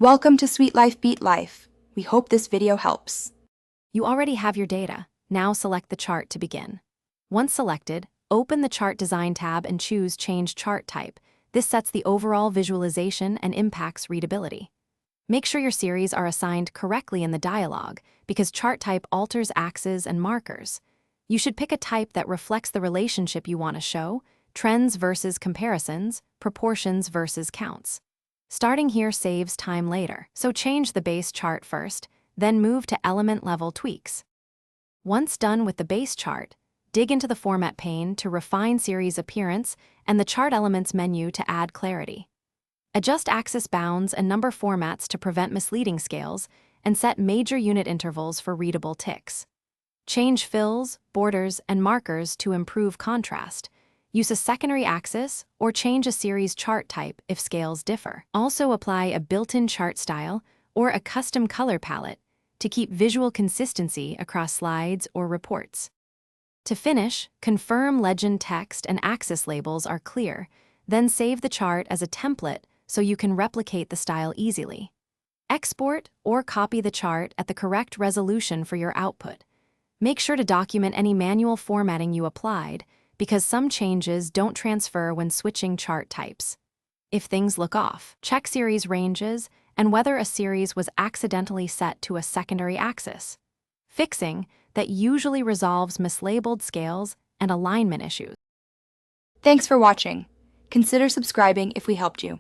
Welcome to Sweet Life Beat Life. We hope this video helps. You already have your data. Now select the chart to begin. Once selected, open the Chart Design tab and choose Change Chart Type. This sets the overall visualization and impacts readability. Make sure your series are assigned correctly in the dialog because chart type alters axes and markers. You should pick a type that reflects the relationship you want to show: trends versus comparisons, proportions versus counts. Starting here saves time later, so change the base chart first, then move to element-level tweaks. Once done with the base chart, dig into the Format pane to refine series appearance and the Chart Elements menu to add clarity. Adjust axis bounds and number formats to prevent misleading scales, and set major unit intervals for readable ticks. Change fills, borders, and markers to improve contrast. Use a secondary axis or change a series chart type if scales differ. Also apply a built-in chart style or a custom color palette to keep visual consistency across slides or reports. To finish, confirm legend text and axis labels are clear, then save the chart as a template so you can replicate the style easily. Export or copy the chart at the correct resolution for your output. Make sure to document any manual formatting you applied, because some changes don't transfer when switching chart types. If things look off, check series ranges and whether a series was accidentally set to a secondary axis. Fixing that usually resolves mislabeled scales and alignment issues. Thanks for watching. Consider subscribing if we helped you.